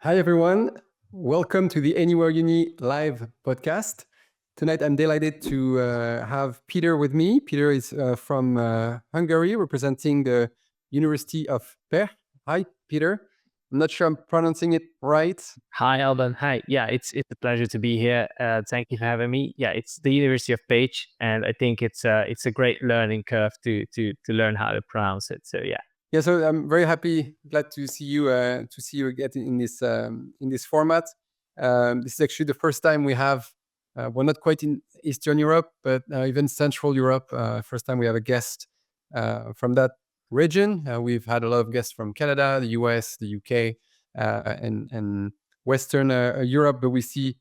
Hi, everyone. Welcome to the Anywhere Uni live podcast. Tonight, I'm delighted to have Peter with me. Peter is from Hungary, representing the University of Pécs. Hi, Peter. I'm not sure I'm pronouncing it right. Hi, Alban. Hi. Yeah, it's a pleasure to be here. Thank you for having me. Yeah, it's the University of Pécs, and I think it's a great learning curve to learn how to pronounce it. So yeah. Yeah, so I'm very happy, glad to see you again in this format. This is actually the first time we have, well, not quite in Eastern Europe, but even Central Europe. First time we have a guest from that region. We've had a lot of guests from Canada, the US, the UK, and Western Europe, but we see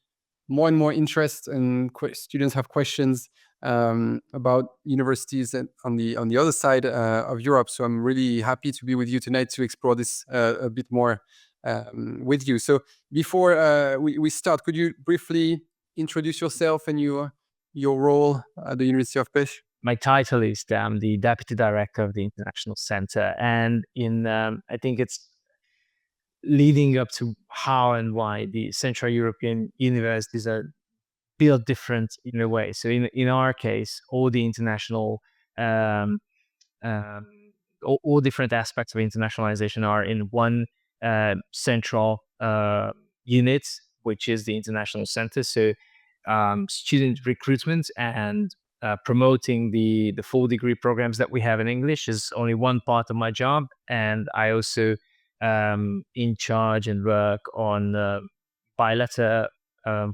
more and more interest, and students have questions about universities on the other side of Europe. So I'm really happy to be with you tonight to explore this a bit more with you. So before we start, could you briefly introduce yourself and your role at the University of Pécs? My title is I'm the Deputy Director of the International Center, and I think it's leading up to how and why the Central European universities are built different in a way. So in our case, all the international um, um, all different aspects of internationalization are in one central unit, which is the International Center. So student recruitment and promoting the full degree programs that we have in English is only one part of my job, and I also in charge and work on bilateral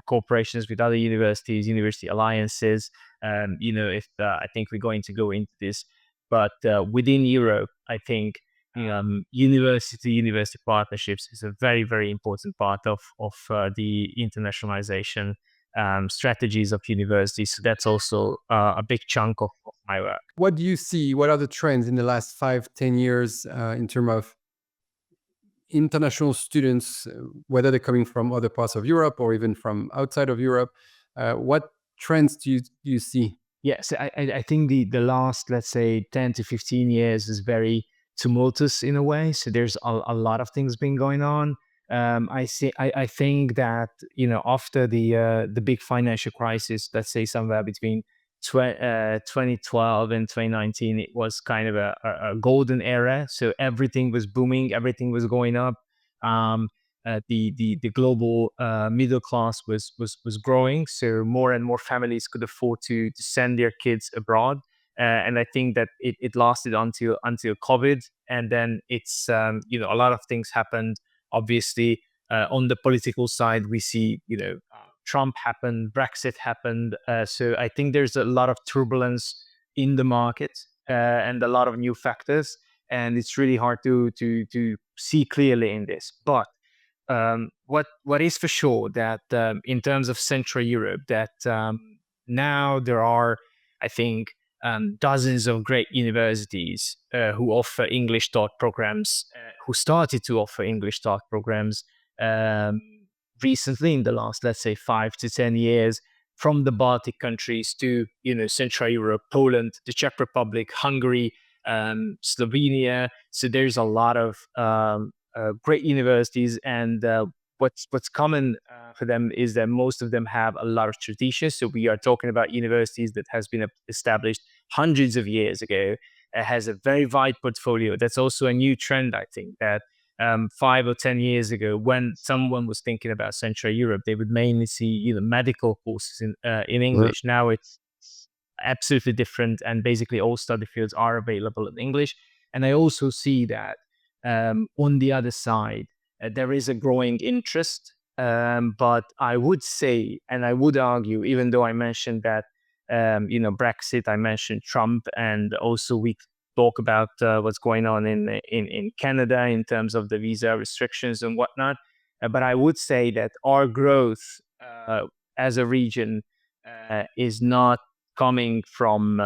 corporations with other universities, university alliances. If I think we're going to go into this, but within Europe, I think university partnerships is a very, very important part of the internationalization strategies of universities. So that's also a big chunk of my work. What do you see? What are the trends in the last 5-10 years in terms of international students, whether they're coming from other parts of Europe or even from outside of Europe? What trends do you see? Yes, I think the last, let's say, 10 to 15 years is very tumultuous in a way. So there's a lot of things been going on. I think that after the big financial crisis, let's say somewhere between 2012 and 2019, it was kind of a golden era. So everything was booming, everything was going up. Um, the global middle class was growing, so more and more families could afford to send their kids abroad. And I think that it lasted until COVID, and then it's a lot of things happened. Obviously, on the political side, we see Trump happened, Brexit happened. So I think there's a lot of turbulence in the market and a lot of new factors, and it's really hard to see clearly in this. But what is for sure that in terms of Central Europe, that now there are, I think, dozens of great universities who offer English taught programs, who started to offer English taught programs um, recently in the last, let's say, 5 to 10 years, from the Baltic countries to Central Europe, Poland, the Czech Republic, Hungary, Slovenia. So there's a lot of great universities, and what's common for them is that most of them have a lot of tradition. So we are talking about universities that has been established hundreds of years ago. It has a very wide portfolio. That's also a new trend, I think, that 5 or 10 years ago, when someone was thinking about Central Europe, they would mainly see medical courses in English. Now it's absolutely different, and basically all study fields are available in English. And I also see that on the other side, there is a growing interest. But I would say, and I would argue, even though I mentioned that, Brexit, I mentioned Trump, and also we talk about what's going on in Canada in terms of the visa restrictions and whatnot. But I would say that our growth as a region is not coming from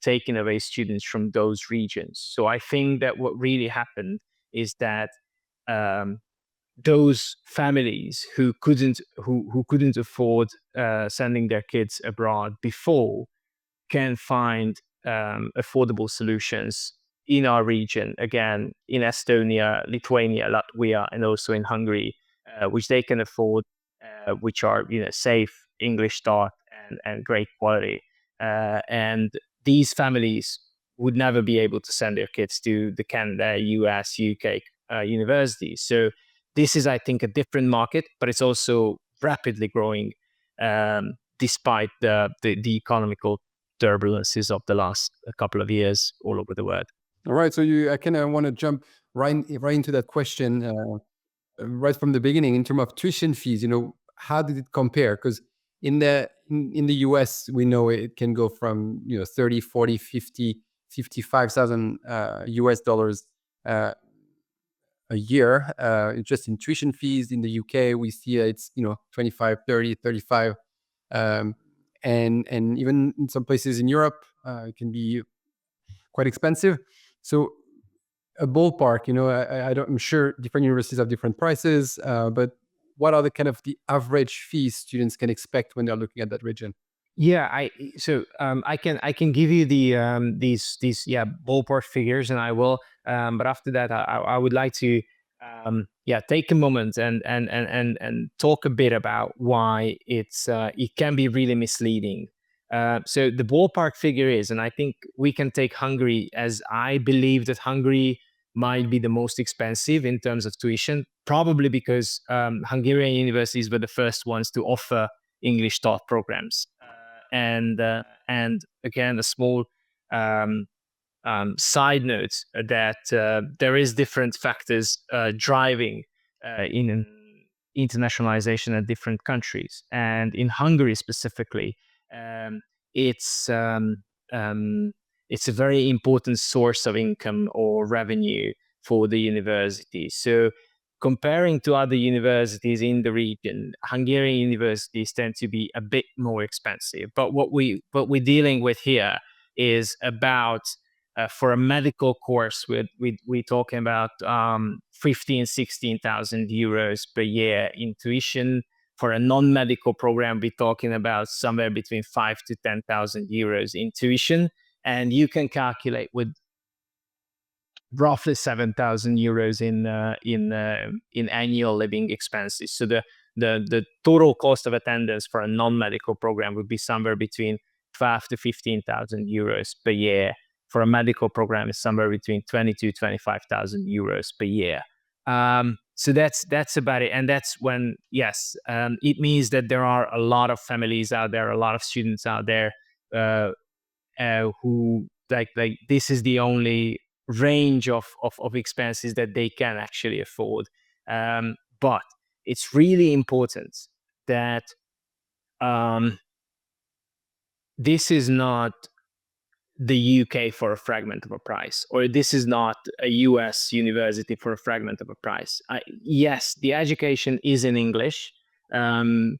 taking away students from those regions. So I think that what really happened is that um, those families who couldn't afford sending their kids abroad before can find affordable solutions in our region, again in Estonia, Lithuania, Latvia, and also in Hungary. which they can afford, which are safe, English taught, and great quality. And these families would never be able to send their kids to the Canada, US, UK universities. So this is, I think, a different market, but it's also rapidly growing, despite the economical turbulences of the last couple of years all over the world. All right. So I kind of want to jump right into that question right from the beginning in terms of tuition fees. How did it compare? Because in the US, we know it can go from 30, 40, 50, 55,000 US dollars a year just in tuition fees. In the UK, we see it's 25, 30, 35, and even in some places in Europe, it can be quite expensive. So a ballpark, I'm sure different universities have different prices, but what are the kind of the average fees students can expect when they're looking at that region? Yeah, I can give you these ballpark figures, and I will. But after that, I would like to take a moment and talk a bit about why it can be really misleading. So the ballpark figure is, and I think we can take Hungary, as I believe that Hungary might be the most expensive in terms of tuition, probably because Hungarian universities were the first ones to offer English taught programs. And again, a small um, side note that there is different factors driving in internationalization in different countries, and in Hungary specifically, um, it's um, um, it's a very important source of income or revenue for the university. So comparing to other universities in the region, Hungarian universities tend to be a bit more expensive. But what we're dealing with here is about for a medical course, we're talking about 16,000 euros per year in tuition. For a non-medical program, we're talking about somewhere between 5 to 10,000 euros in tuition, and you can calculate with roughly 7,000 euros in annual living expenses. So the total cost of attendance for a non-medical program would be somewhere between 12 to 15,000 euros per year. For a medical program, is somewhere between 20 to 25,000 euros per year. So that's about it, and that's when it means that there are a lot of families out there, a lot of students out there who like this is the only range of expenses that they can actually afford. But it's really important that this is not the UK for a fragment of a price, or this is not a US university for a fragment of a price. Yes, the education is in English, and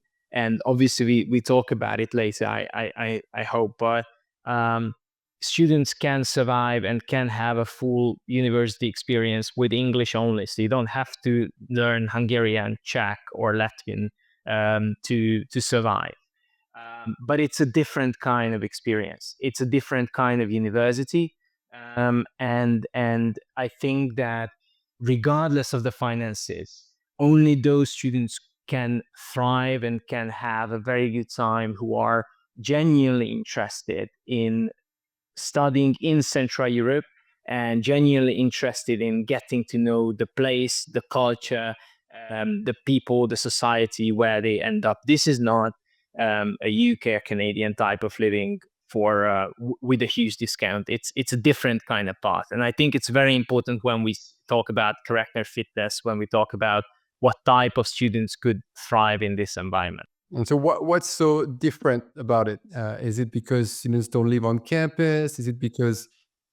obviously we talk about it later, I hope, but students can survive and can have a full university experience with English only. So you don't have to learn Hungarian, Czech, or Latvian to survive. But it's a different kind of experience. It's a different kind of university, and I think that regardless of the finances, only those students can thrive and can have a very good time who are genuinely interested in studying in Central Europe and genuinely interested in getting to know the place, the culture, the people, the society where they end up. This is not a UK or Canadian type of living for with a huge discount. It's a different kind of path, and I think it's very important when we talk about character fitness, when we talk about what type of students could thrive in this environment. And so what's so different about it? Is it because students don't live on campus? Is it because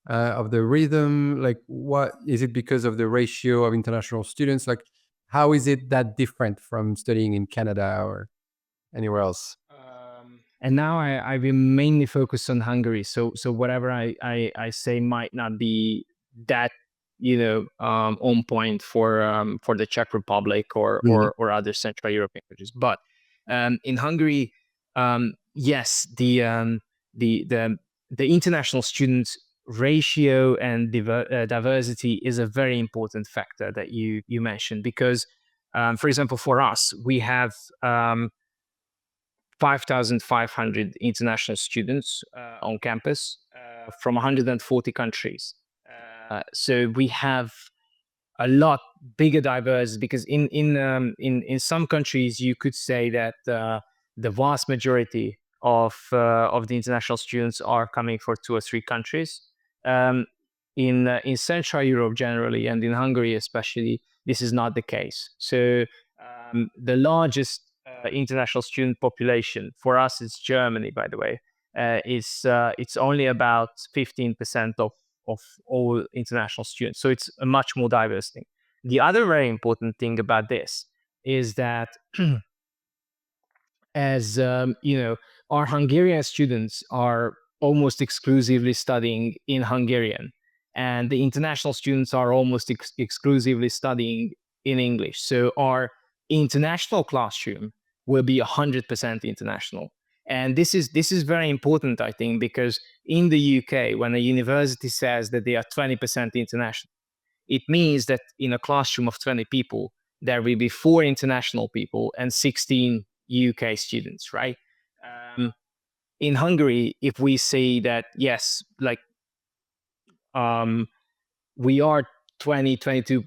of the rhythm? Like, what is it because of the ratio of international students? Like, how is it that different from studying in Canada or anywhere else? And now I will mainly focus on Hungary. So whatever I say might not be that on point for the Czech Republic or other Central European countries. But in Hungary, yes, the international students ratio and diversity is a very important factor that you mentioned, because For example, for us, we have 5,500 international students on campus from 140 countries. So we have a lot bigger diverse, because in some countries you could say that the vast majority of the international students are coming for 2 or 3 countries. Um, in Central Europe generally, and in Hungary especially, this is not the case. So the largest international student population for us is Germany, by the way. Is It's only about 15% of all international students. So it's a much more diverse thing. The other very important thing about this is that as our Hungarian students are almost exclusively studying in Hungarian, and the international students are almost exclusively studying in English. So our international classroom will be 100% international. And this is very important, I think, because in the UK, when a university says that they are 20% international, it means that in a classroom of 20 people, there will be 4 international people and 16 UK students, right? Um, in Hungary, if we say that, yes, like um, we are 22%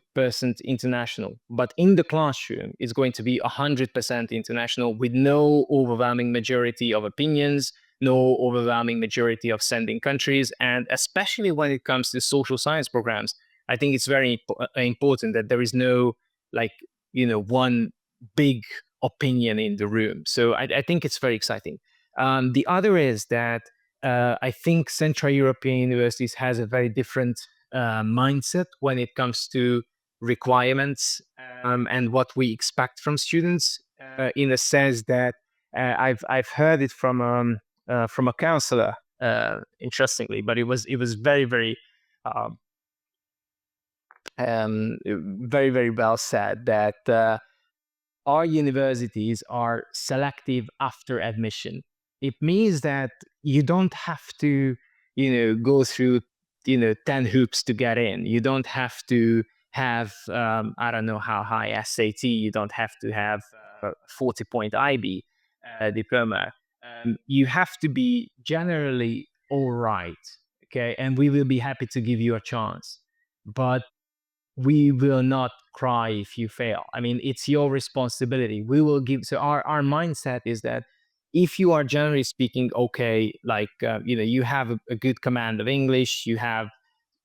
international, but in the classroom it's going to be 100% international, with no overwhelming majority of opinions, no overwhelming majority of sending countries. And especially when it comes to social science programs, I think it's very important that there is no, like, one big opinion in the room. So I think it's very exciting. The other is that I think Central European universities has a very different mindset when it comes to requirements and what we expect from students. In a sense that I've heard it from a counselor, interestingly, but it was very very um, very very well said, that our universities are selective after admission. It means that you don't have to, go through, 10 hoops to get in. You don't have to have, I don't know how high SAT. You don't have to have 40-point IB diploma. You have to be generally all right. Okay. And we will be happy to give you a chance. But we will not cry if you fail. I mean, it's your responsibility. We will give. So our mindset is that if you are generally speaking okay, like you have a good command of English, you have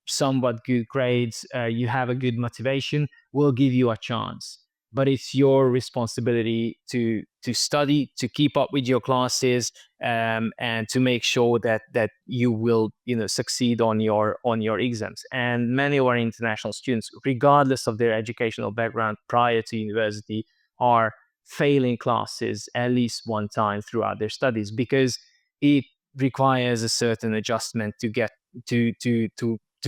somewhat good grades, you have a good motivation, we'll give you a chance. But it's your responsibility to study, to keep up with your classes, and to make sure that you will succeed on your exams. And many of our international students, regardless of their educational background prior to university, are failing classes at least one time throughout their studies, because it requires a certain adjustment to get to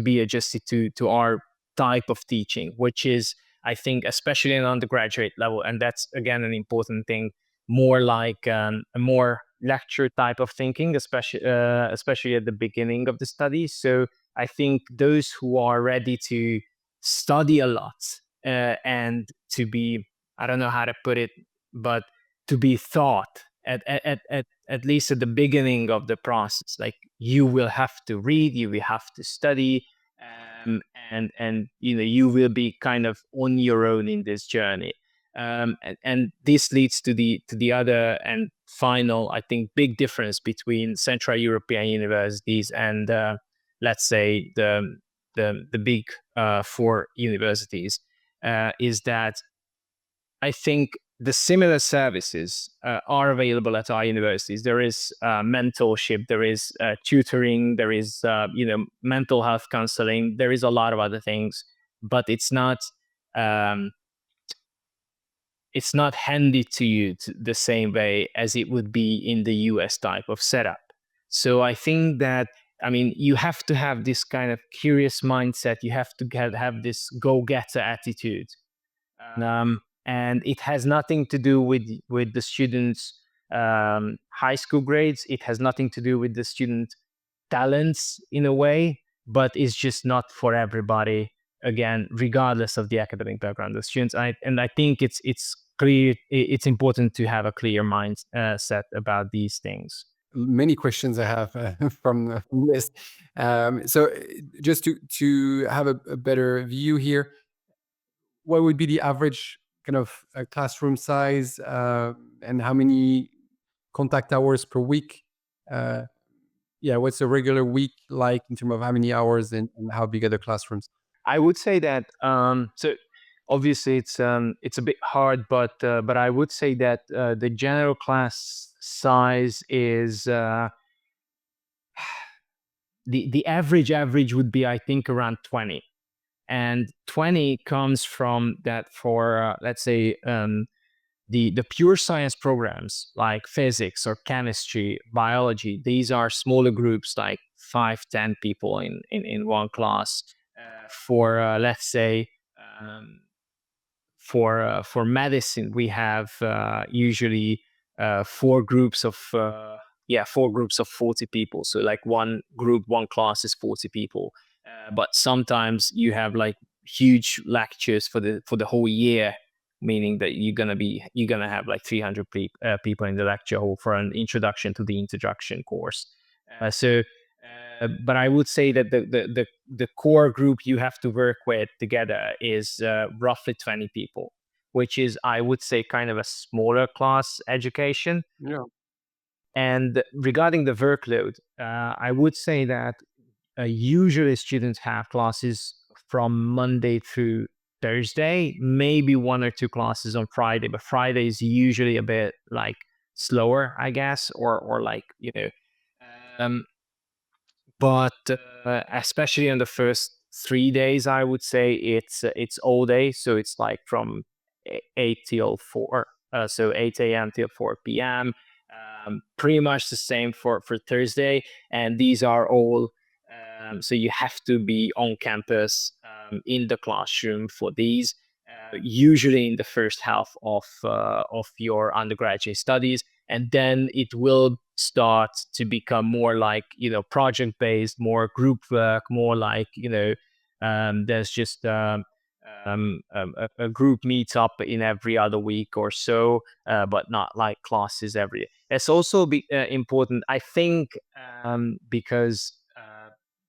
be adjusted to our type of teaching, which is, I think, especially in undergraduate level, and that's again an important thing, more like a more lecture type of thinking, especially at the beginning of the study. So I think those who are ready to study a lot, and to be, I don't know how to put it, but to be thought at least at the beginning of the process, like you will have to read, you will have to study, um, and you will be kind of on your own in this journey. And this leads to the other and final, I think, big difference between Central European universities and let's say the big 4 universities, is that I think the similar services are available at our universities. There is mentorship, there is tutoring, there is mental health counseling, there is a lot of other things, but um, it's not handed to you the same way as it would be in the US type of setup. So I think that, I mean, you have to have this kind of curious mindset. You have to have this go-getter attitude, and it has nothing to do with the students' high school grades. It has nothing to do with the student talents in a way, but it's just not for everybody. again, regardless of the academic background of students. And I think it's clear. It's important to have a clear mindset about these things. Many questions I have from this. So just to have a better view here, what would be the average kind of classroom size, and how many contact hours per week? Uh, yeah, what's a regular week like in terms of how many hours, and how big are the classrooms? I would say that so obviously it's a bit hard, but I would say that the general class size is the average would be, I think, around 20. And 20 comes from that for let's say the pure science programs like physics or chemistry, biology. These are smaller groups, like 5, 10 people in one class. For let's say um, for medicine, we have usually four groups of 40 people. So like one group, one class is 40 people. But sometimes you have like huge lectures for the whole year, meaning that you're gonna have like 300 people in the lecture hall for an introduction to the introduction course. But I would say that the core group you have to work with together is roughly 20 people, which is, I would say, kind of a smaller class education. Yeah. And regarding the workload, I would say that usually students have classes from Monday through Thursday, maybe one or two classes on Friday, but Friday is usually a bit like slower, I guess, or like, um, but especially in the first 3 days, I would say it's all day. So it's like from 8 till 4, so 8 a.m. till 4 p.m. Pretty much the same for Thursday, and these are all. So you have to be on campus in the classroom for these. Usually in the first half of your undergraduate studies, and then it will start to become more like, project based, more group work, more like, there's just a group meets up in every other week or so, but not like classes every day. It's also important, I think, because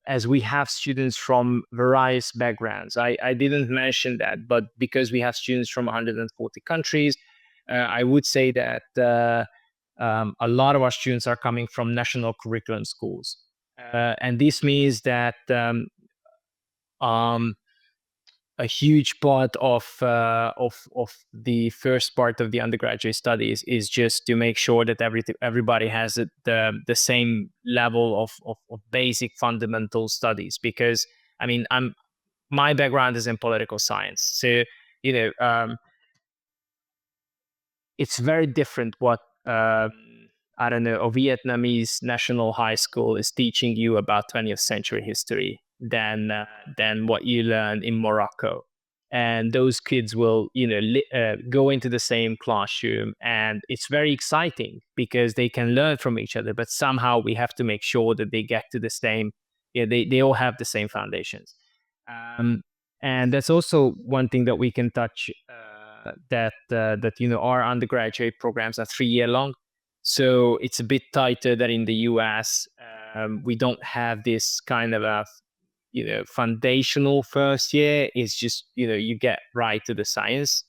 as we have students from various backgrounds. I didn't mention that, but because we have students from 140 countries, I would say that a lot of our students are coming from national curriculum schools. And this means that um, a huge part of the first part of the undergraduate studies is just to make sure that everybody has the same level of basic fundamental studies. Because I mean, my background is in political science, so you know it's very different what I don't know, a Vietnamese national high school is teaching you about 20th century history than what you learn in Morocco. And those kids will, go into the same classroom, and it's very exciting because they can learn from each other. But somehow we have to make sure that they get to the same, they all have the same foundations. Um, and that's also one thing that we can touch. That our undergraduate programs are 3 year long, so it's a bit tighter than in the US. We don't have this kind of a foundational first year. It's just you get right to the science.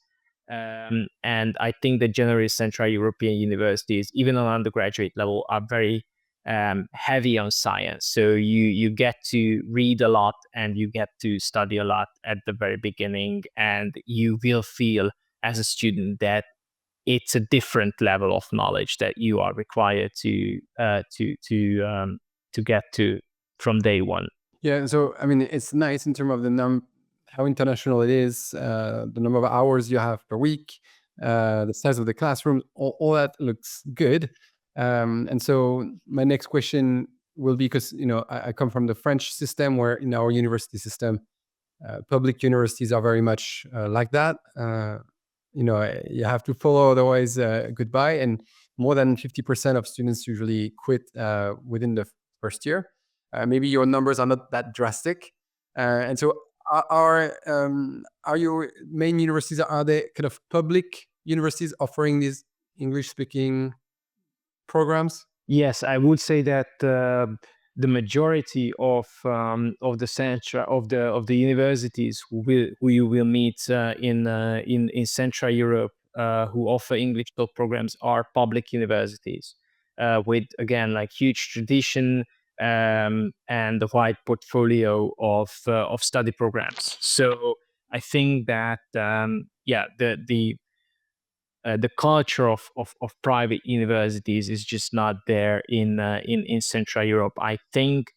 And I think that generally Central European universities, even on undergraduate level, are very heavy on science. So you get to read a lot and you get to study a lot at the very beginning, and you will feel as a student that it's a different level of knowledge that you are required to get to from day one. Yeah, so I mean, it's nice in terms of how international it is, the number of hours you have per week, the size of the classroom, all that looks good. And so my next question will be, because I come from the French system, where in our university system, public universities are very much like that. You have to follow, otherwise goodbye. And more than 50% of students usually quit within the first year. Maybe your numbers are not that drastic. And so are your main universities, are they kind of public universities offering these English speaking programs? Yes, I would say that the majority of the central of the universities who you will meet in Central Europe who offer English talk programs are public universities with again like huge tradition and a wide portfolio of study programs. So I think that yeah, the culture of private universities is just not there in Central Europe. I think,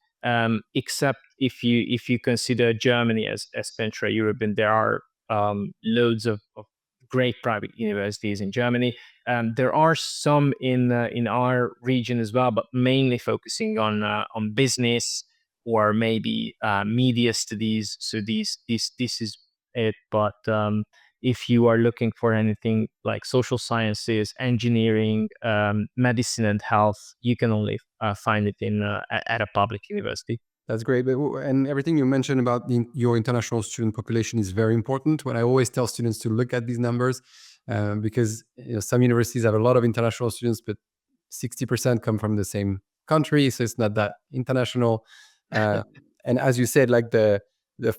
except if you consider Germany as Central Europe, and there are loads of great private universities in Germany. There are some in our region as well, but mainly focusing on business or maybe media studies. So this is it. But if you are looking for anything like social sciences, engineering, medicine, and health, you can only find it at a public university. That's great. And everything you mentioned about your international student population is very important. When I always tell students to look at these numbers, because some universities have a lot of international students, but 60% come from the same country, so it's not that international. And as you said, like the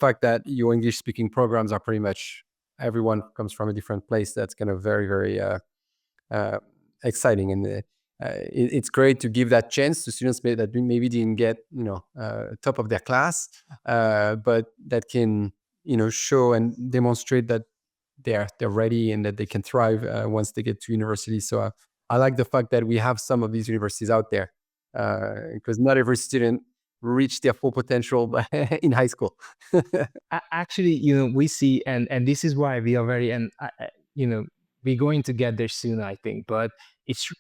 fact that your English speaking programs are pretty much everyone comes from a different place, that's kind of very, very exciting. And it's great to give that chance to students that maybe didn't get top of their class, but that can show and demonstrate that they're ready and that they can thrive once they get to university. So I like the fact that we have some of these universities out there, because not every student reach their full potential in high school. Actually, we see, and this is why we are very, and we're going to get there soon, I think. But it's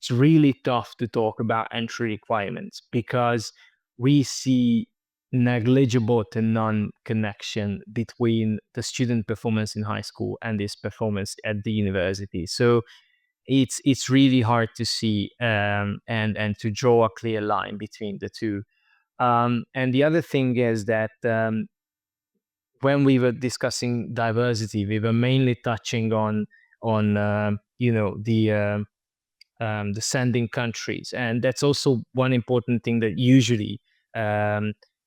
really tough to talk about entry requirements because we see negligible to none connection between the student performance in high school and this performance at the university. So it's really hard to see and to draw a clear line between the two. And the other thing is that when we were discussing diversity, we were mainly touching on the sending countries, and that's also one important thing that usually at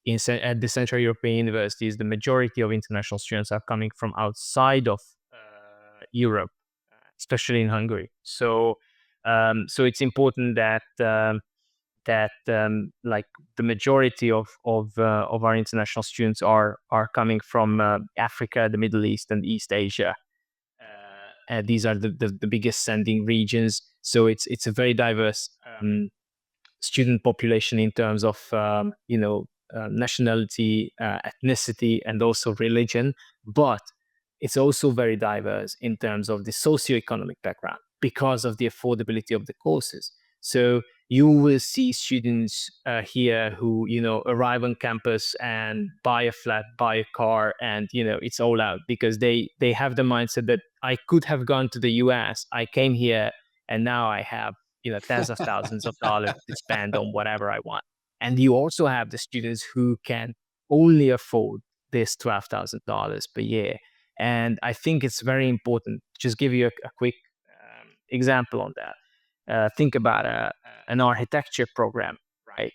the Central European universities, the majority of international students are coming from outside of Europe, especially in Hungary. So it's important that like the majority of our international students are coming from Africa, the Middle East, and East Asia. These are the biggest sending regions. So it's a very diverse student population in terms of nationality, ethnicity, and also religion. But it's also very diverse in terms of the socioeconomic background because of the affordability of the courses. So you will see students here who arrive on campus and buy a flat, buy a car, and it's all out because they have the mindset that I could have gone to the US, I came here, and now I have tens of thousands of dollars to spend on whatever I want. And you also have the students who can only afford this $12,000 per year. And I think it's very important. Just give you a quick example on that. Think about an architecture program, right?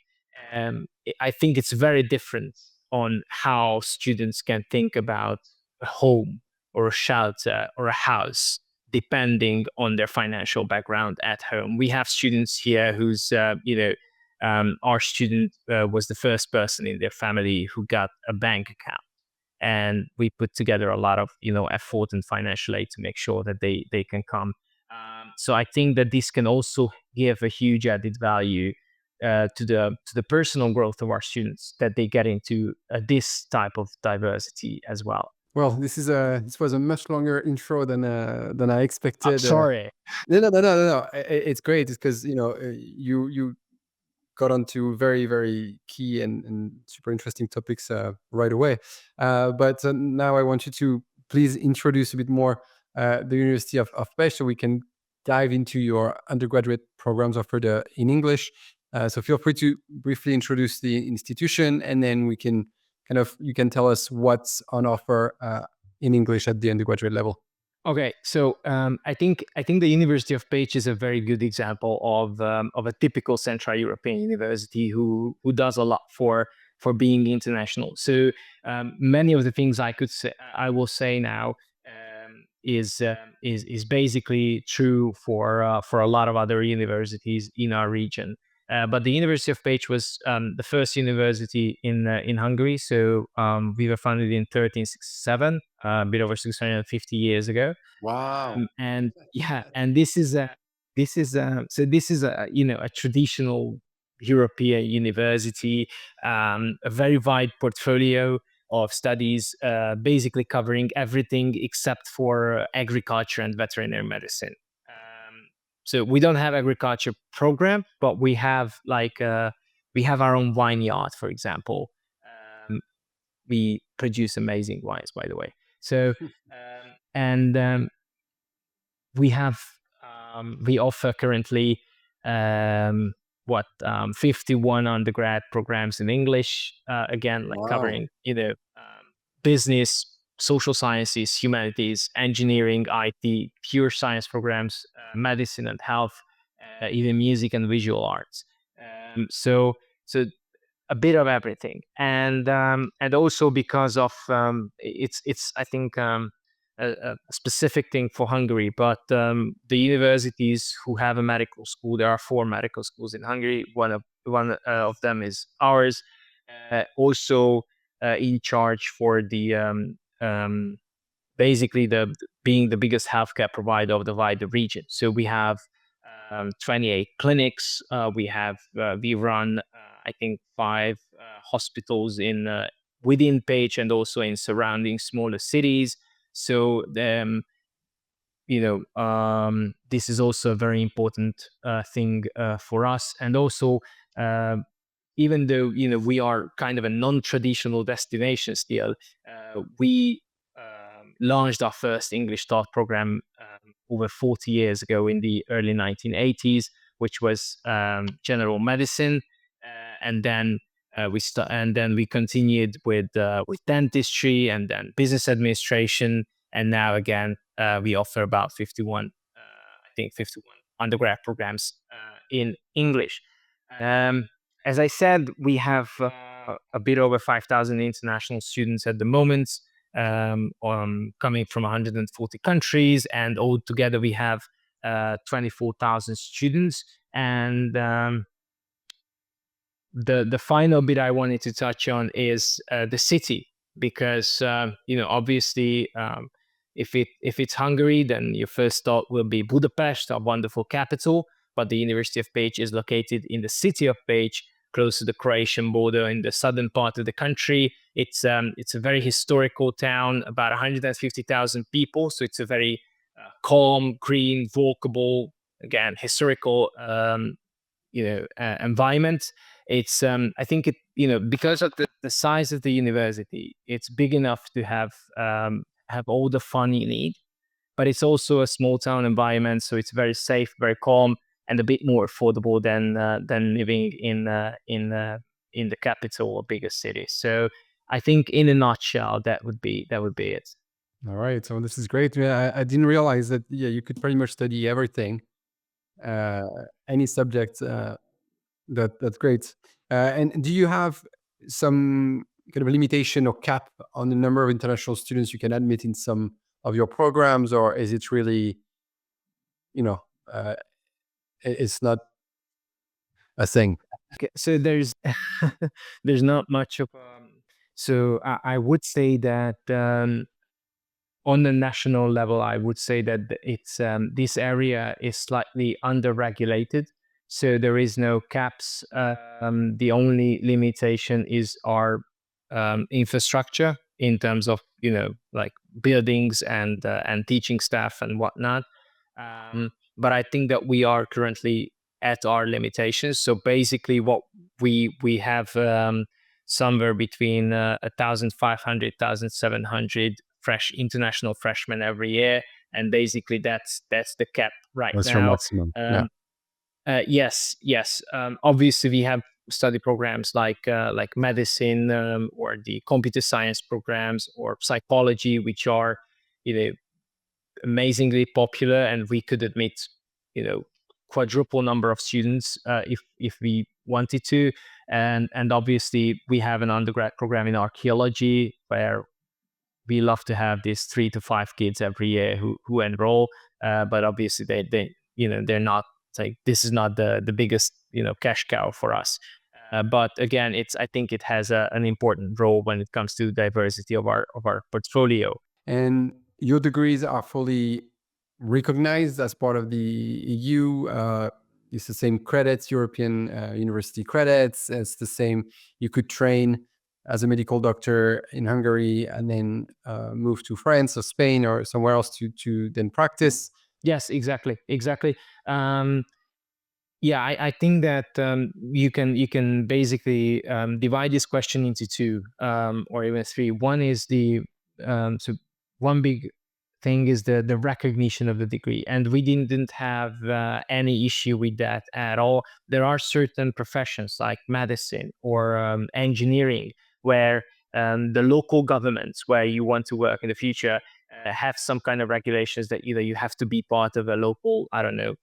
I think it's very different on how students can think about a home or a shelter or a house depending on their financial background at home. We have students here who's, our student was the first person in their family who got a bank account. And we put together a lot of, effort and financial aid to make sure that they can come. So I think that this can also give a huge added value to the personal growth of our students, that they get into this type of diversity as well. Well, this was a much longer intro than I expected. Sorry. No. It's great. It's because you got onto very, very key and super interesting topics right away. But now I want you to please introduce a bit more the University of Pécs, so we can dive into your undergraduate programs offered in English. So feel free to briefly introduce the institution, and then we can kind of you can tell us what's on offer in English at the undergraduate level. Okay, so I think the University of Pécs is a very good example of a typical Central European university who does a lot for being international. So many of the things I will say now is basically true for a lot of other universities in our region. But the University of Pécs was the first university in Hungary. So we were founded in 1367, a bit over 650 years ago. Wow. And yeah, and this is a a traditional European university, a very wide portfolio of studies, basically covering everything except for agriculture and veterinary medicine. So we don't have agriculture program, but we have we have our own vineyard, for example. We produce amazing wines, by the way. So and we have we offer currently 51 undergrad programs in English, again, like Wow. covering business, social sciences, humanities, engineering, IT, pure science programs, medicine and health, even music and visual arts. So a bit of everything, and also because of it's I think a specific thing for Hungary, but the universities who have a medical school, there are 4 medical schools in Hungary. One of them is ours. Also in charge for the basically being the biggest healthcare provider of the wider region. So we have 28 clinics. We run I think 5 hospitals in within Pécs and also in surrounding smaller cities. So this is also a very important thing for us. And also, even though we are kind of a non-traditional destination still, we launched our first English taught program over 40 years ago in the early 1980s, which was general medicine, and then we continued with dentistry and then business administration, and now again we offer about 51 undergrad programs in English. As I said, we have a bit over 5,000 international students at the moment, coming from 140 countries, and all together we have 24,000 students. And the final bit I wanted to touch on is the city, because obviously if it's Hungary, then your first thought will be Budapest, our wonderful capital. But the University of Pécs is located in the city of Pécs, close to the Croatian border in the southern part of the country. It's a very historical town, about 150,000 people. So it's a very calm, green, walkable, again, historical environment. It's I think it because of the size of the university, it's big enough to have all the fun you need, but it's also a small town environment, so it's very safe, very calm, and a bit more affordable than living in the capital or bigger city. So I think in a nutshell, that would be it. All right. So this is great. Yeah, I didn't realize that. Yeah, you could pretty much study everything, any subject. That's great. And do you have some kind of limitation or cap on the number of international students you can admit in some of your programs, or is it really, it's not a thing? Okay, so there's there's not much of so I would say that on the national level, I would say that it's this area is slightly under-regulated, so there is no caps. The only limitation is our infrastructure in terms of like buildings and teaching staff and whatnot. But I think that we are currently at our limitations. So basically, what we have somewhere between 1,500, 1,700 fresh international freshmen every year, and basically that's the cap right What's your now. maximum? Yeah. Yes. Obviously, study programs like medicine, or the computer science programs, or psychology, which are, you know, amazingly popular, and we could admit, you know, quadruple number of students, if we wanted to. And obviously we have an undergrad program in archaeology, where we love to have these 3 to 5 kids every year who enroll. But obviously they you know, they're not, like, this is not the biggest, you know, cash cow for us. But again, I think it has an important role when it comes to diversity of our portfolio. And your degrees are fully recognized as part of the EU. It's the same credits, European university credits. It's the same. You could train as a medical doctor in Hungary and then move to France or Spain or somewhere else to then practice. Yes, exactly. Yeah, I think that you can basically divide this question into two, or even three. One is so one big thing is the recognition of the degree, and we didn't have any issue with that at all. There are certain professions like medicine or engineering where the local governments where you want to work in the future have some kind of regulations that either you have to be part of a local, I don't know,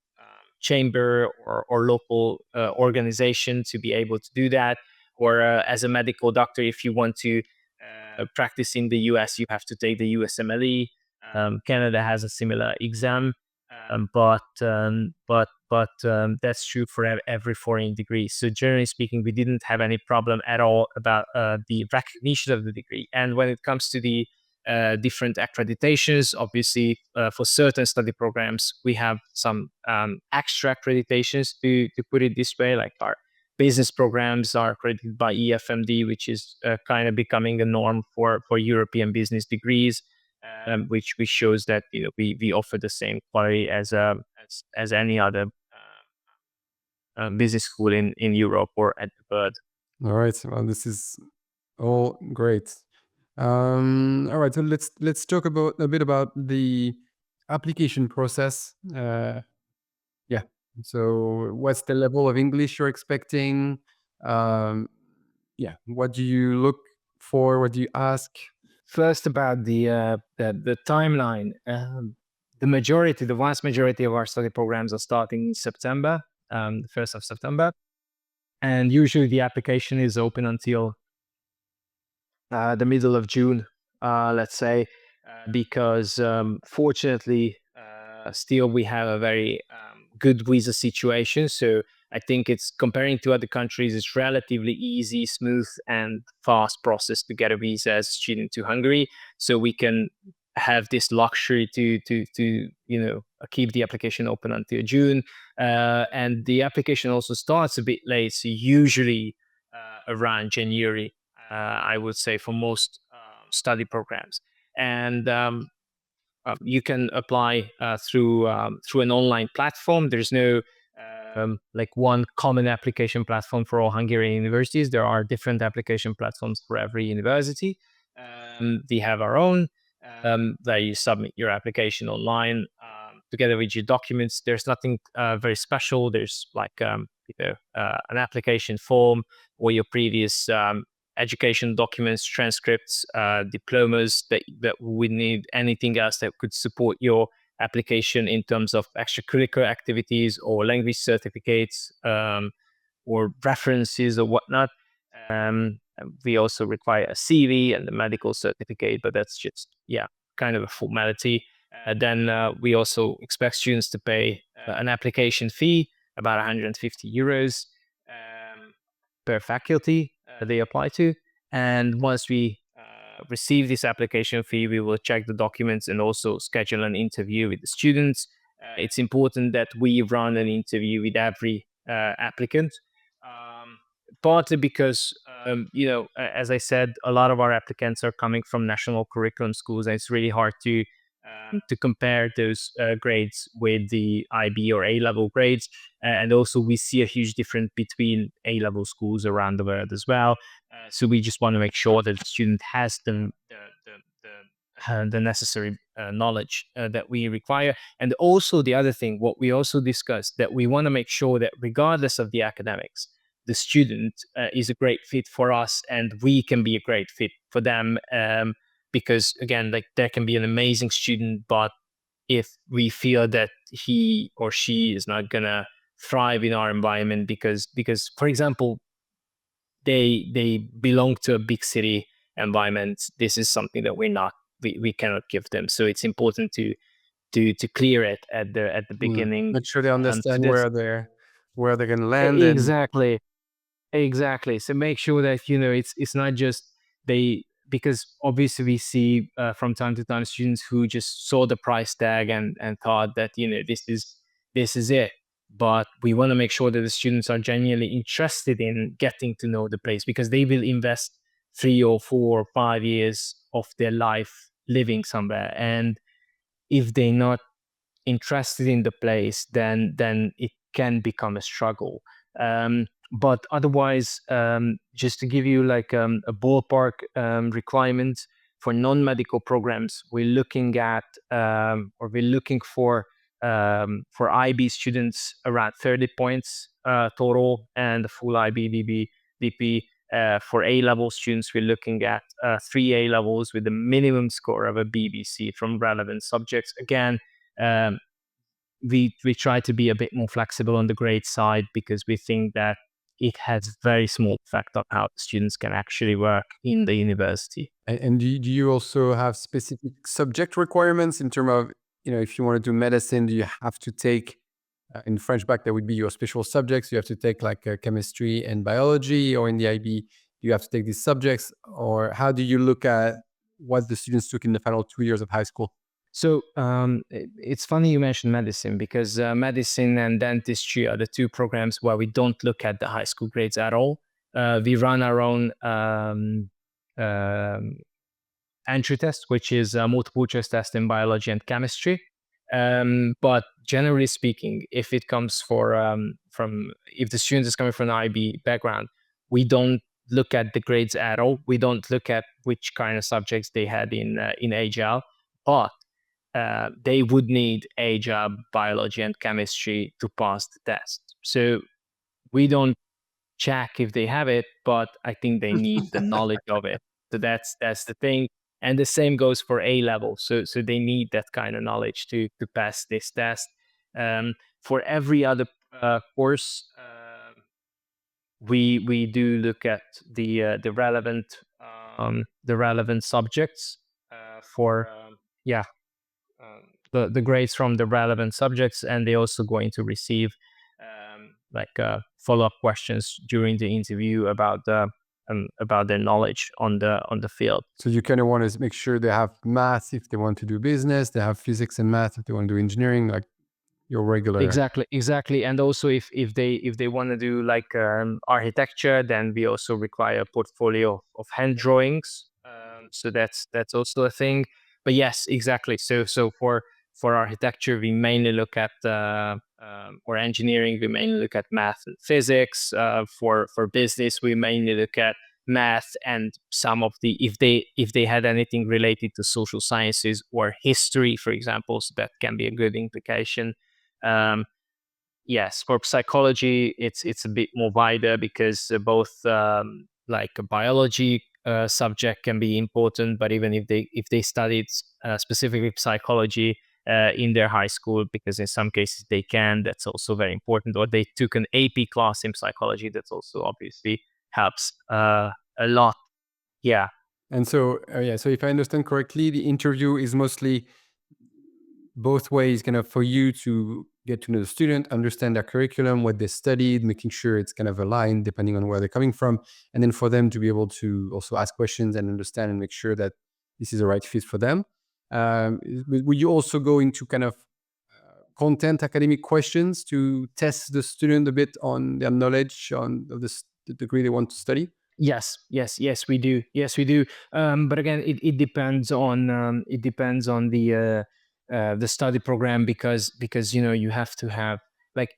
chamber or local organization to be able to do that. Or as a medical doctor, if you want to practice in the US, you have to take the USMLE. Canada has a similar exam, but that's true for every foreign degree. So generally speaking, we didn't have any problem at all about the recognition of the degree. And when it comes to the different accreditations, obviously, for certain study programs, we have some extra accreditations, to put it this way, like our business programs are accredited by EFMD, which is kind of becoming a norm for European business degrees, which shows that, you know, we offer the same quality as any other business school in Europe or at the bird. All right. Well, this is all great. All right. So let's talk about a bit about the application process. Yeah. So what's the level of English you're expecting? Um, yeah. What do you look for? What do you ask? First, about the timeline. The vast majority of our study programs are starting in September, the 1st of September, and usually the application is open until the middle of June, let's say, because fortunately, still we have a very good visa situation. So I think it's, comparing to other countries, it's relatively easy, smooth, and fast process to get a visa as a student to Hungary. So we can have this luxury to you know, keep the application open until June, and the application also starts a bit late. So usually around January, I would say, for most study programs. And you can apply through an online platform. There's no like one common application platform for all Hungarian universities. There are different application platforms for every university. We have our own, where you submit your application online together with your documents. There's nothing very special. There's like an application form or your previous education documents, transcripts, diplomas that we need. Anything else that could support your application in terms of extracurricular activities or language certificates, or references or whatnot. We also require a CV and a medical certificate, but that's just, yeah, kind of a formality. Then we also expect students to pay an application fee, about 150 euros per faculty they apply to. And once we receive this application fee, we will check the documents and also schedule an interview with the students. It's important that we run an interview with every applicant, partly because, you know, as I said, a lot of our applicants are coming from national curriculum schools, and it's really hard to compare those grades with the IB or A level grades. And also, we see a huge difference between A level schools around the world as well. So we just want to make sure that the student has the necessary knowledge that we require. And also, the other thing, what we also discussed, that we want to make sure that regardless of the academics, the student is a great fit for us, and we can be a great fit for them. Because again, like there can be an amazing student, but if we feel that he or she is not gonna thrive in our environment because for example they belong to a big city environment, this is something that we cannot give them. So it's important to clear it at the beginning. Make sure they So understand that's where they're gonna land, and exactly. Exactly. So make sure that it's not just they, because obviously we see from time to time students who just saw the price tag and thought that this is it. But we want to make sure that the students are genuinely interested in getting to know the place, because they will invest 3 or 4 or 5 years of their life living somewhere, and if they're not interested in the place, then it can become a struggle. But otherwise, just to give you like a ballpark requirement for non-medical programs, we're looking at or we're looking for IB students around 30 points total, and the full IB DP. For A-level students, we're looking at 3 A levels with a minimum score of a BBC from relevant subjects. Again, um, we try to be a bit more flexible on the grade side, because we think that it has very small effect on how students can actually work in the university. and do you also have specific subject requirements in terms of, if you want to do medicine, do you have to take in French back, that would be your special subjects. You have to take like chemistry and biology, or in the IB, you have to take these subjects, or how do you look at what the students took in the final 2 years of high school? So it's funny you mentioned medicine, because medicine and dentistry are the two programs where we don't look at the high school grades at all. We run our own um, entry test, which is a multiple choice test in biology and chemistry. But generally speaking, if it comes from if the student is coming from an IB background, we don't look at the grades at all. We don't look at which kind of subjects they had in AGL, but they would need AGL, biology, and chemistry to pass the test. So we don't check if they have it, but I think they need the knowledge of it. So that's the thing. And the same goes for A level. So they need that kind of knowledge to pass this test. For every other course, we do look at the relevant subjects for yeah the grades from the relevant subjects, and they're also going to receive follow-up questions during the interview about their knowledge on the field. So you kind of want to make sure they have math if they want to do business, they have physics and math if they want to do engineering, like your regular. Exactly. And also if they want to do like architecture, then we also require a portfolio of hand drawings. So that's also a thing. But yes, exactly. So for architecture, we mainly look at or engineering, we mainly look at math and physics. For business, we mainly look at math and some of the if they had anything related to social sciences or history, for example, so that can be a good implication. um, yes, for psychology, it's a bit more wider, because both like a biology subject can be important, but even if they studied specifically psychology in their high school, because in some cases they can, that's also very important. Or they took an AP class in psychology, that's also obviously helps a lot. Yeah. And so, so if I understand correctly, the interview is mostly both ways, kind of for you to get to know the student, understand their curriculum, what they studied, making sure it's kind of aligned depending on where they're coming from. And then for them to be able to also ask questions and understand and make sure that this is the right fit for them. Will you also go into kind of content academic questions to test the student a bit on their knowledge of the degree they want to study? Yes, we do. Yes, we do. But again, it depends on the study program, because you have to have like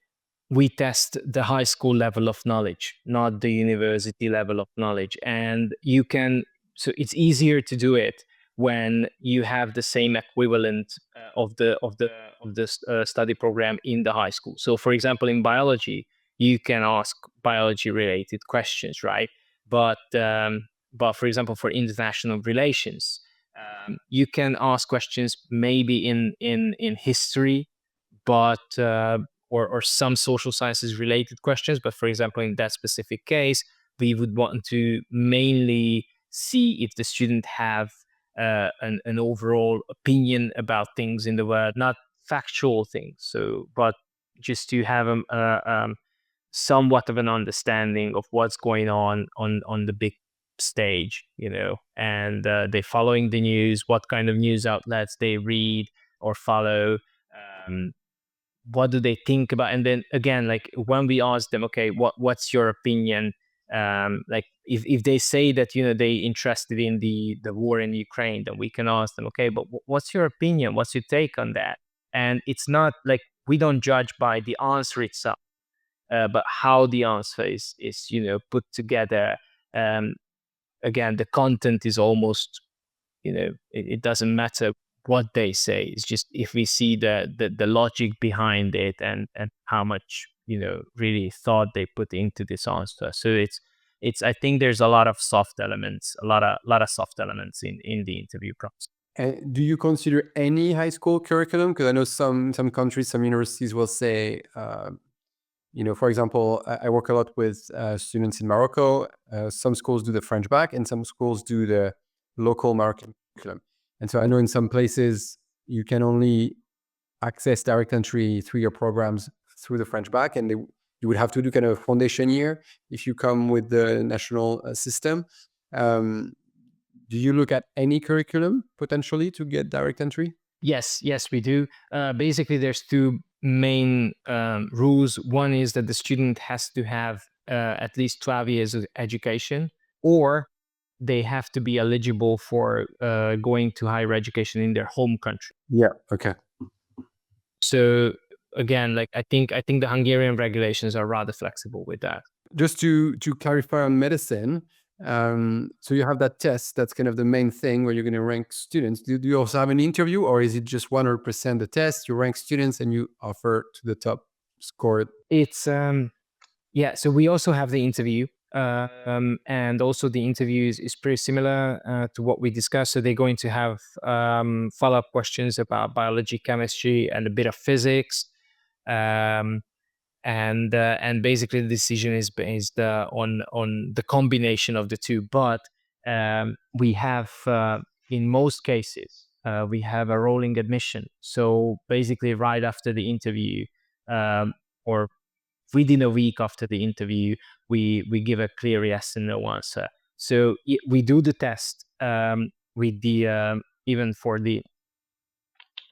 we test the high school level of knowledge, not the university level of knowledge, and you can. So it's easier to do it when you have the same equivalent of the study program in the high school. So, for example, in biology, you can ask biology related questions, right? But for example, for international relations, you can ask questions maybe in history, but or some social sciences related questions. But for example, in that specific case, we would want to mainly see if the student have an overall opinion about things in the world, not factual things. So, but just to have somewhat of an understanding of what's going on the big stage, and they're following the news, what kind of news outlets they read or follow. Um, what do they think about? And then again, like when we ask them, okay, what's your opinion? Like if they say that they interested in the war in Ukraine, then we can ask them, okay, but what's your opinion? What's your take on that? And it's not like we don't judge by the answer itself, but how the answer is put together. Um, Again, the content is almost, it doesn't matter what they say. It's just if we see the logic behind it, and how much really thought they put into this answer. So it's I think there's a lot of soft elements, a lot of soft elements in the interview process. And do you consider any high school curriculum? Because I know some countries, some universities will say, for example, I work a lot with students in Morocco. Some schools do the French bac, and some schools do the local Moroccan curriculum. And so I know in some places you can only access direct entry 3-year programs through the French bac, and you would have to do kind of a foundation year if you come with the national system. Um, do you look at any curriculum potentially to get direct entry? Yes, we do. Basically, there's two main rules. One is that the student has to have at least 12 years of education, or they have to be eligible for going to higher education in their home country. Yeah. Okay. So again, like I think the Hungarian regulations are rather flexible with that. Just to clarify on medicine, so you have that test. That's kind of the main thing where you're going to rank students. Do you also have an interview, or is it just 100% the test? You rank students and you offer to the top score? It's yeah. So we also have the interview, and also the interview is pretty similar to what we discussed. So they're going to have follow-up questions about biology, chemistry, and a bit of physics. Um, and basically the decision is based on the combination of the two. But we have in most cases we have a rolling admission. So basically, right after the interview, or within a week after the interview, we give a clear yes and no answer. So we do the test with the even for the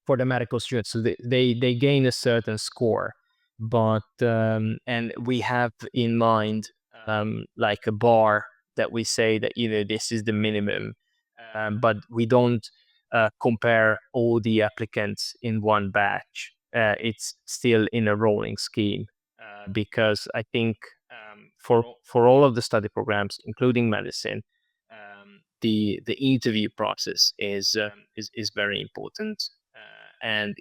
medical students. So they gain a certain score, but and we have in mind like a bar that we say that this is the minimum, but we don't compare all the applicants in one batch. It's still in a rolling scheme, because I think for all of the study programs, including medicine, the interview process is very important, and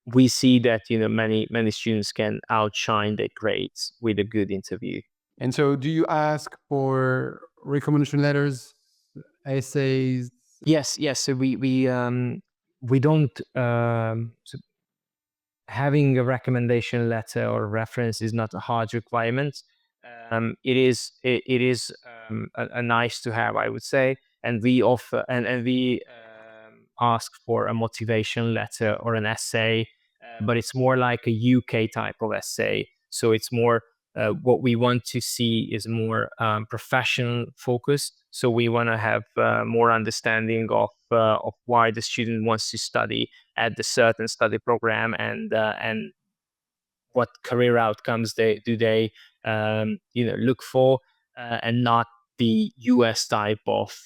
we see that many students can outshine their grades with a good interview. And so, do you ask for recommendation letters, essays? Yes. So we don't so having a recommendation letter or reference is not a hard requirement. It is a nice to have, I would say, and we offer and we ask for a motivation letter or an essay, but it's more like a UK type of essay. So it's more what we want to see is more professional focused. So we want to have more understanding of why the student wants to study at the certain study program, and what career outcomes they look for, and not the US type of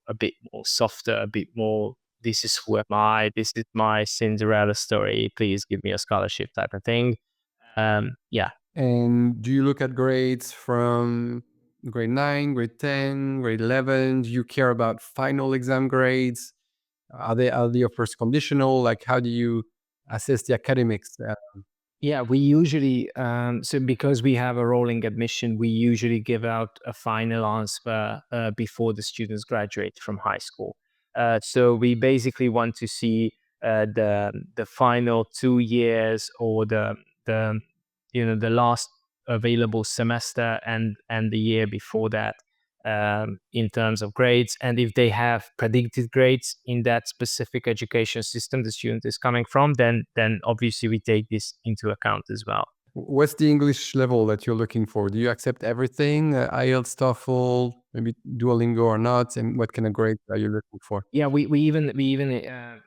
a bit more softer, a bit more, this is who am I, this is my Cinderella story, please give me a scholarship type of thing. Yeah. And do you look at grades from grade 9, grade 10, grade 11? Do you care about final exam grades? Are they of course conditional? Like, how do you assess the academics? Yeah, we usually so because we have a rolling admission, we usually give out a final answer before the students graduate from high school. So we basically want to see the final 2 years, or the the last available semester, and the year before that, in terms of grades, and if they have predicted grades in that specific education system the student is coming from, then obviously we take this into account as well. What's the English level that you're looking for? Do you accept everything? IELTS, TOEFL, maybe Duolingo or not? And what kind of grade are you looking for? Yeah, we even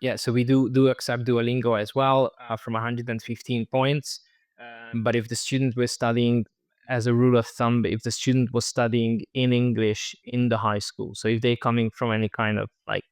yeah, so we do accept Duolingo as well, from 115 points. But if the student was studying, as a rule of thumb, if the student was studying in English in the high school, so if they're coming from any kind of like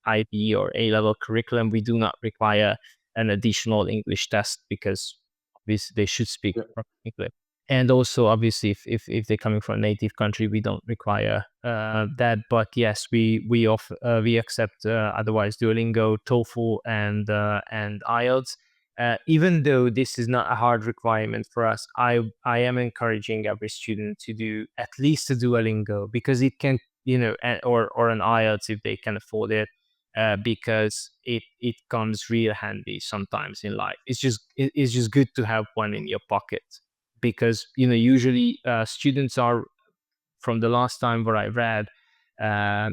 IB or A level curriculum, we do not require an additional English test, because obviously they should speak Yeah. English. And also, obviously, if they're coming from a native country, we don't require that. But yes, we accept otherwise Duolingo, TOEFL, and IELTS. Even though this is not a hard requirement for us, I am encouraging every student to do at least a Duolingo, because it can, or an IELTS if they can afford it, because it comes real handy sometimes in life. It's just good to have one in your pocket, because usually students are, from the last time what I read,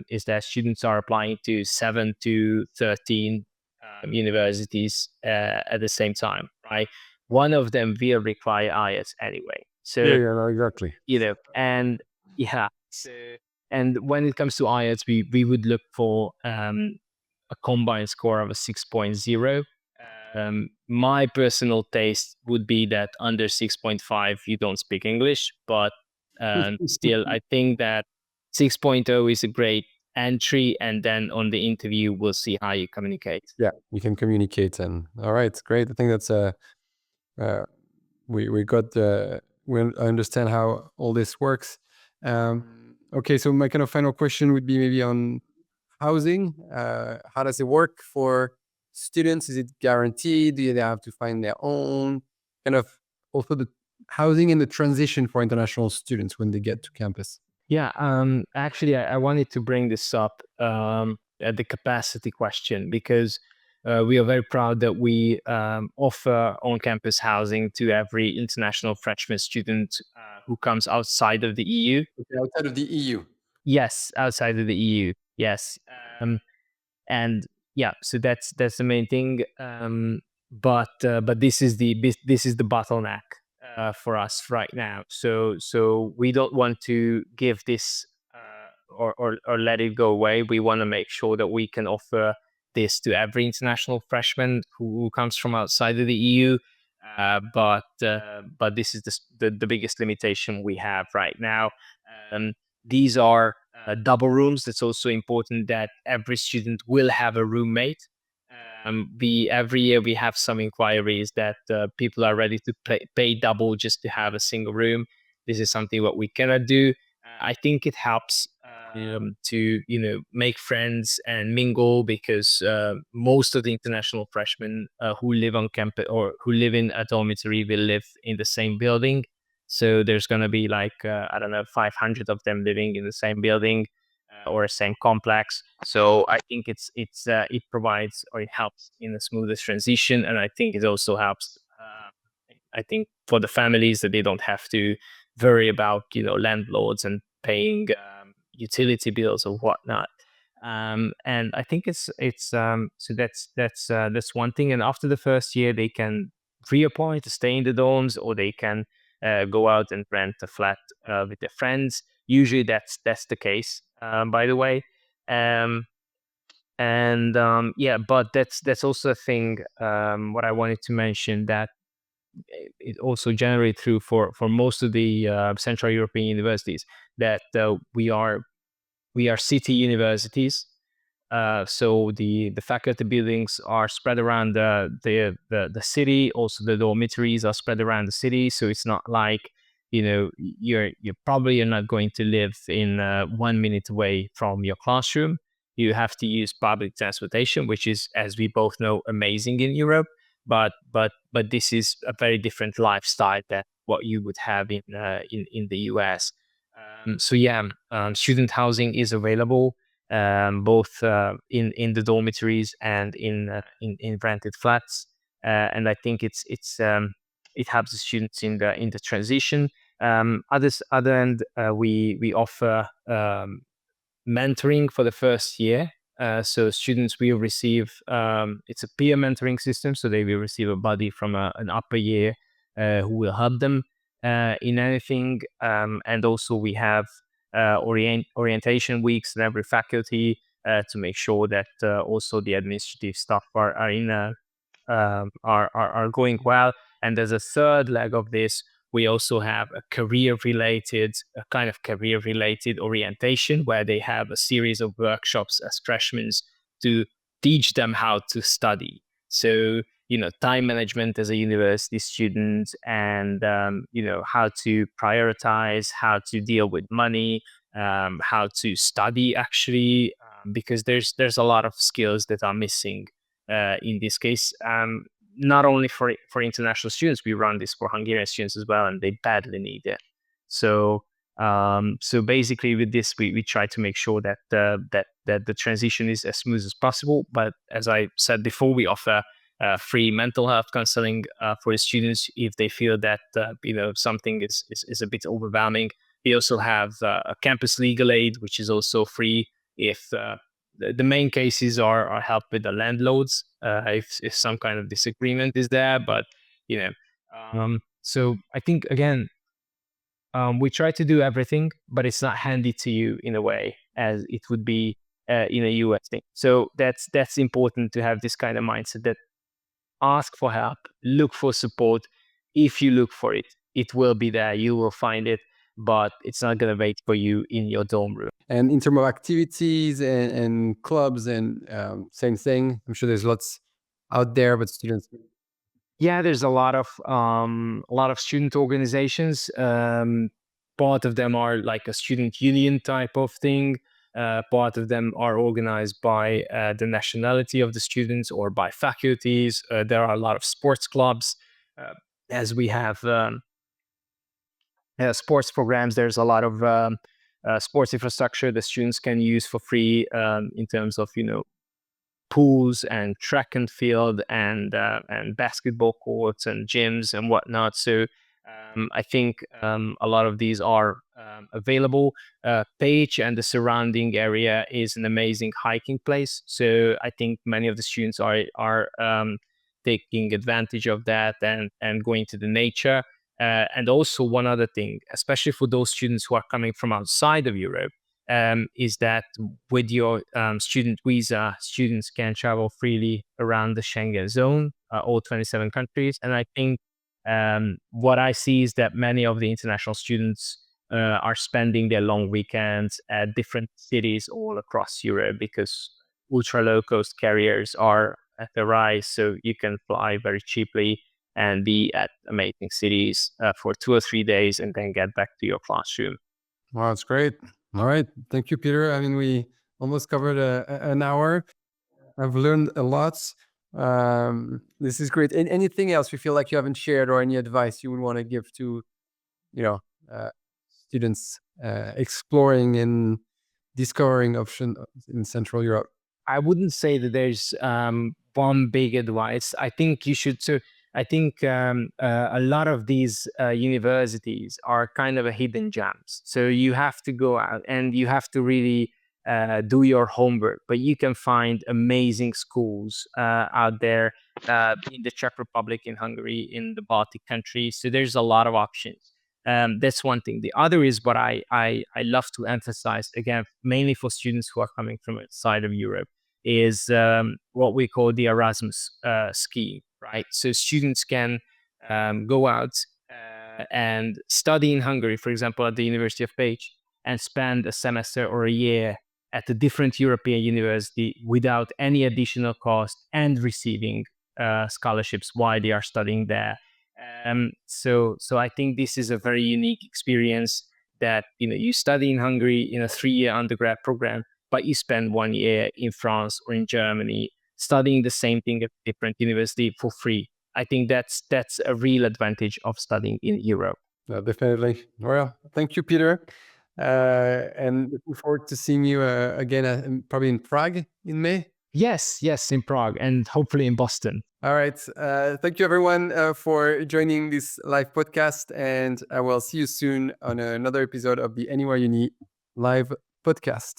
is that students are applying to 7 to 13 universities at the same time, right? One of them will require IELTS anyway. Yeah, So, yeah, no, exactly. and yeah, so, and when it comes to IELTS, we would look for a combined score of a 6.0. My personal taste would be that under 6.5 you don't speak English, but still I think that 6.0 is a great entry, and then on the interview we'll see how you communicate. Yeah, you can communicate, and all right, great. I think that's uh we got we understand how all this works. Okay, so my kind of final question would be maybe on housing. How does it work for students? Is it guaranteed? Do they have to find their own? Kind of also the housing and the transition for international students when they get to campus. Yeah, actually, I wanted to bring this up, at the capacity question, because we are very proud that we offer on-campus housing to every international freshman student who comes outside of the EU. Okay, outside of the EU. Yes, outside of the EU. Yes, um, and yeah, so that's the main thing. But this is the bottleneck for us right now. So we don't want to give this, or let it go away. We want to make sure that we can offer this to every international freshman who comes from outside of the EU. But this is the biggest limitation we have right now. Um, these are double rooms. It's also important that every student will have a roommate. We every year we have some inquiries that people are ready to pay double just to have a single room. This is something what we cannot do. I think it helps to make friends and mingle, because most of the international freshmen who live on campus or who live in a dormitory will live in the same building. So there's going to be like I don't know, 500 of them living in the same building or same complex. So I think it provides, or it helps in a smoothest transition, and I think it also helps. I think for the families, that they don't have to worry about landlords and paying utility bills or whatnot. And I think so that's one thing. And after the first year, they can reapply to stay in the dorms, or they can go out and rent a flat with their friends. Usually, that's the case. By the way, um, and yeah, but that's also a thing. What I wanted to mention, that it also generally true for most of the Central European universities, that we are city universities. So the faculty buildings are spread around the city. Also, the dormitories are spread around the city. So it's not like you're not going to live in 1 minute away from your classroom. You have to use public transportation, which is, as we both know, amazing in Europe. but this is a very different lifestyle than what you would have in the US. So yeah, student housing is available, both in the dormitories and in rented flats, and I think it helps the students in the transition. Other end, we offer mentoring for the first year. So students will receive, it's a peer mentoring system, so they will receive a buddy from an upper year who will help them in anything. And also we have orientation weeks in every faculty to make sure that also the administrative staff are going well. And as a third leg of this, we also have a kind of career related orientation where they have a series of workshops as freshmen to teach them how to study. So, time management as a university student, and, how to prioritize, how to deal with money, how to study actually, because there's a lot of skills that are missing in this case. Not only for international students, we run this for Hungarian students as well, and they badly need it. So so basically, with this, we try to make sure that that the transition is as smooth as possible. But as I said before, we offer free mental health counseling for the students if they feel that something is a bit overwhelming. We also have a campus legal aid, which is also free if the main cases are help with the landlords if some kind of disagreement is there. But you know, so I think again, we try to do everything, but it's not handy to you in a way as it would be in a US thing. So that's important to have this kind of mindset that ask for help, look for support. If you look for it, it will be there. You will find it, but it's not going to wait for you in your dorm room. And in terms of activities and clubs and same thing, I'm sure there's lots out there, but students. Yeah, there's a lot of student organizations. Part of them are like a student union type of thing. Part of them are organized by the nationality of the students or by faculties. There are a lot of sports clubs, as we have sports programs. There's a lot of sports infrastructure the students can use for free in terms of pools and track and field and basketball courts and gyms and whatnot. So I think a lot of these are available. Pécs and the surrounding area is an amazing hiking place. So I think many of the students are taking advantage of that and going to the nature. And also one other thing, especially for those students who are coming from outside of Europe, is that with your student visa, students can travel freely around the Schengen zone, all 27 countries. And I think what I see is that many of the international students are spending their long weekends at different cities all across Europe because ultra low cost carriers are at the rise. So you can fly very cheaply and be at amazing cities for 2 or 3 days and then get back to your classroom. Wow, that's great. All right. Thank you, Peter. I mean, we almost covered an hour. I've learned a lot. This is great. Anything else you feel like you haven't shared or any advice you would want to give to, you know, uh, students exploring and discovering options in Central Europe? I wouldn't say that there's one big advice. I think you should. So I think a lot of these universities are kind of a hidden gems. So you have to go out and you have to really do your homework. But you can find amazing schools out there in the Czech Republic, in Hungary, in the Baltic countries. So there's a lot of options. That's one thing. The other is what I love to emphasize again, mainly for students who are coming from outside of Europe, is what we call the Erasmus scheme, right? So students can go out and study in Hungary, for example, at the University of Pécs, and spend a semester or a year at a different European university without any additional cost and receiving scholarships while they are studying there. So I think this is a very unique experience that you study in Hungary in a 3-year undergrad program, but you spend 1 year in France or in Germany studying the same thing at a different university for free. I think that's a real advantage of studying in Europe. Definitely. Well, thank you, Peter. And looking forward to seeing you again, probably in Prague in May. Yes, in Prague, and hopefully in Boston. All right. Thank you, everyone, for joining this live podcast. And I will see you soon on another episode of the Anywhere Uni live podcast.